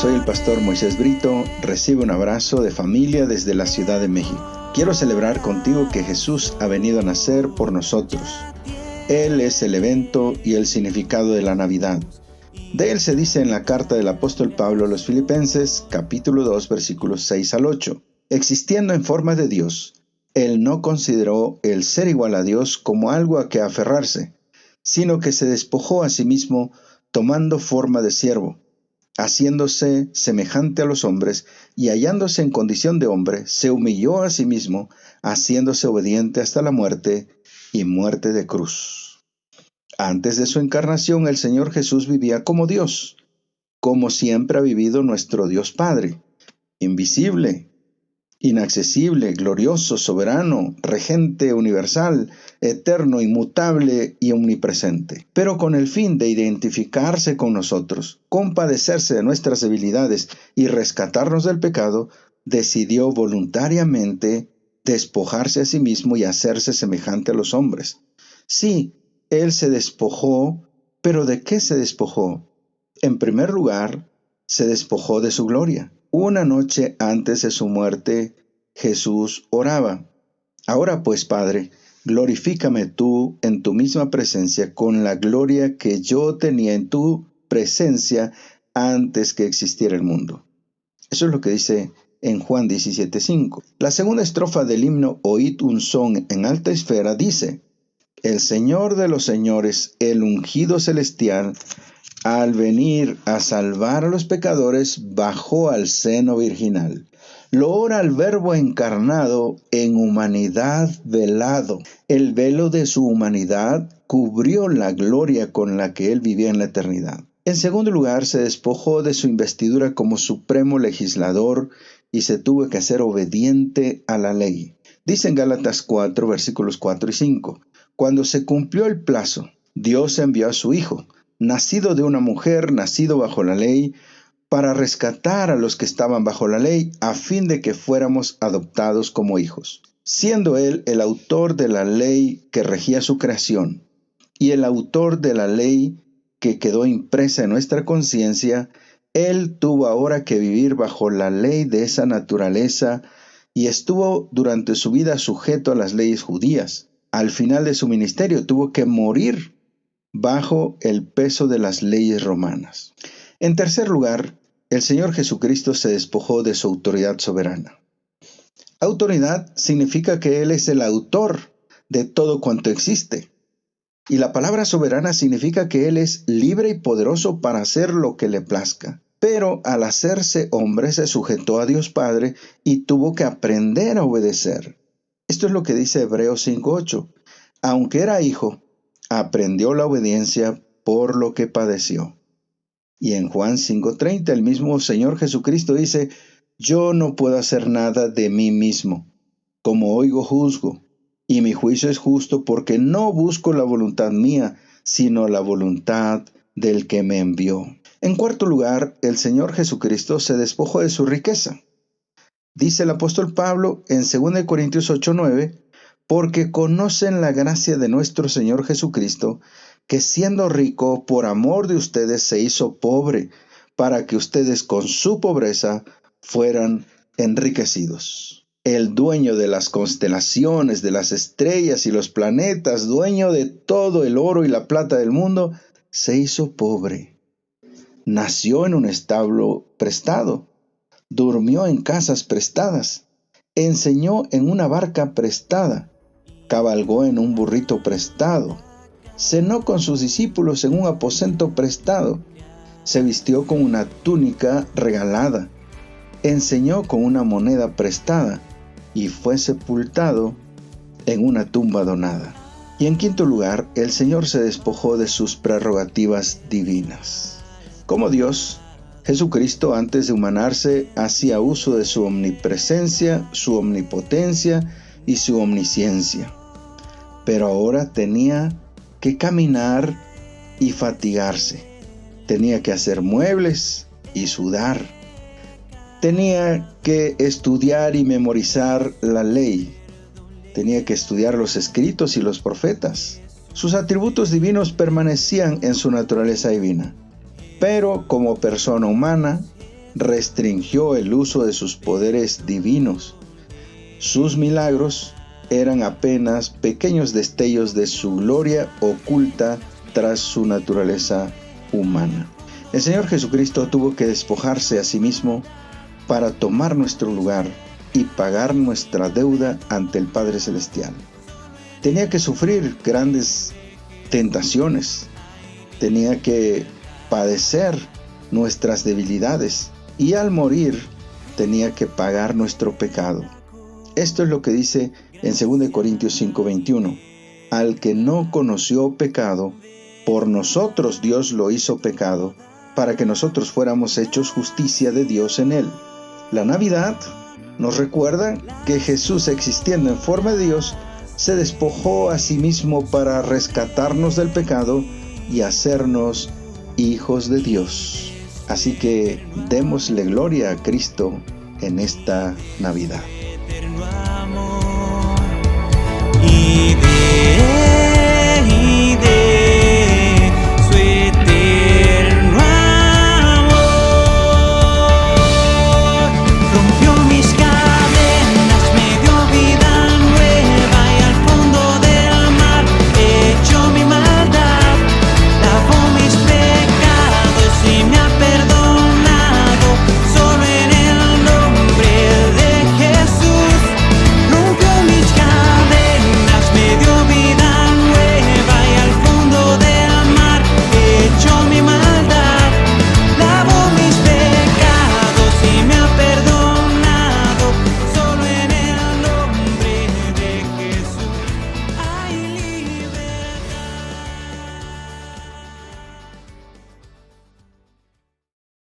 soy el pastor Moisés Brito. Recibe un abrazo de familia desde la Ciudad de México. Quiero celebrar contigo que Jesús ha venido a nacer por nosotros. Él es el evento y el significado de la Navidad. De él se dice en la carta del apóstol Pablo a los Filipenses, capítulo 2, versículos 6 al 8. Existiendo en forma de Dios, él no consideró el ser igual a Dios como algo a que aferrarse, sino que se despojó a sí mismo tomando forma de siervo, haciéndose semejante a los hombres y hallándose en condición de hombre, se humilló a sí mismo, haciéndose obediente hasta la muerte y muerte de cruz. Antes de su encarnación, el Señor Jesús vivía como Dios, como siempre ha vivido nuestro Dios Padre, invisible, inaccesible, glorioso, soberano, regente universal, eterno, inmutable y omnipresente. Pero con el fin de identificarse con nosotros, compadecerse de nuestras debilidades y rescatarnos del pecado, decidió voluntariamente despojarse a sí mismo y hacerse semejante a los hombres. Sí, él se despojó, pero ¿de qué se despojó? En primer lugar, se despojó de su gloria. Una noche antes de su muerte, Jesús oraba: Ahora pues, Padre, glorifícame tú en tu misma presencia con la gloria que yo tenía en tu presencia antes que existiera el mundo. Eso es lo que dice en Juan 17:5. La segunda estrofa del himno Oíd un son en alta esfera dice: El Señor de los señores, el ungido celestial, al venir a salvar a los pecadores, bajó al seno virginal. Loora al Verbo encarnado, en humanidad velado. El velo de su humanidad cubrió la gloria con la que él vivía en la eternidad. En segundo lugar, se despojó de su investidura como supremo legislador y se tuvo que hacer obediente a la ley. Dice en Gálatas 4, versículos 4 y 5. Cuando se cumplió el plazo, Dios envió a su Hijo, nacido de una mujer, nacido bajo la ley, para rescatar a los que estaban bajo la ley, a fin de que fuéramos adoptados como hijos. Siendo él el autor de la ley que regía su creación, y el autor de la ley que quedó impresa en nuestra conciencia, él tuvo ahora que vivir bajo la ley de esa naturaleza, y estuvo durante su vida sujeto a las leyes judías. Al final de su ministerio tuvo que morir bajo el peso de las leyes romanas. En tercer lugar, el Señor Jesucristo se despojó de su autoridad soberana. Autoridad significa que Él es el autor de todo cuanto existe. Y la palabra soberana significa que Él es libre y poderoso para hacer lo que le plazca. Pero al hacerse hombre se sujetó a Dios Padre y tuvo que aprender a obedecer. Esto es lo que dice Hebreos 5:8. Aunque era hijo, aprendió la obediencia por lo que padeció. Y en Juan 5:30 el mismo Señor Jesucristo dice: Yo no puedo hacer nada de mí mismo. Como oigo, juzgo, y mi juicio es justo porque no busco la voluntad mía, sino la voluntad del que me envió. En cuarto lugar, el Señor Jesucristo se despojó de su riqueza. Dice el apóstol Pablo en 2 Corintios 8:9, porque conocen la gracia de nuestro Señor Jesucristo, que siendo rico, por amor de ustedes se hizo pobre, para que ustedes con su pobreza fueran enriquecidos. El dueño de las constelaciones, de las estrellas y los planetas, dueño de todo el oro y la plata del mundo, se hizo pobre. Nació en un establo prestado, durmió en casas prestadas, enseñó en una barca prestada, cabalgó en un burrito prestado, cenó con sus discípulos en un aposento prestado, se vistió con una túnica regalada, enseñó con una moneda prestada y fue sepultado en una tumba donada. Y en quinto lugar, el Señor se despojó de sus prerrogativas divinas. Como Dios, Jesucristo antes de humanarse hacía uso de su omnipresencia, su omnipotencia y su omnisciencia. Pero ahora tenía que caminar y fatigarse. Tenía que hacer muebles y sudar. Tenía que estudiar y memorizar la ley. Tenía que estudiar los escritos y los profetas. Sus atributos divinos permanecían en su naturaleza divina. Pero como persona humana, restringió el uso de sus poderes divinos. Sus milagros eran apenas pequeños destellos de su gloria oculta tras su naturaleza humana. El Señor Jesucristo tuvo que despojarse a sí mismo para tomar nuestro lugar y pagar nuestra deuda ante el Padre Celestial. Tenía que sufrir grandes tentaciones, tenía que padecer nuestras debilidades y al morir tenía que pagar nuestro pecado. Esto es lo que dice en 2 Corintios 5:21. Al que no conoció pecado, por nosotros Dios lo hizo pecado, para que nosotros fuéramos hechos justicia de Dios en él. La Navidad nos recuerda que Jesús, existiendo en forma de Dios, se despojó a sí mismo para rescatarnos del pecado y hacernos hijos de Dios. Así que démosle gloria a Cristo en esta Navidad.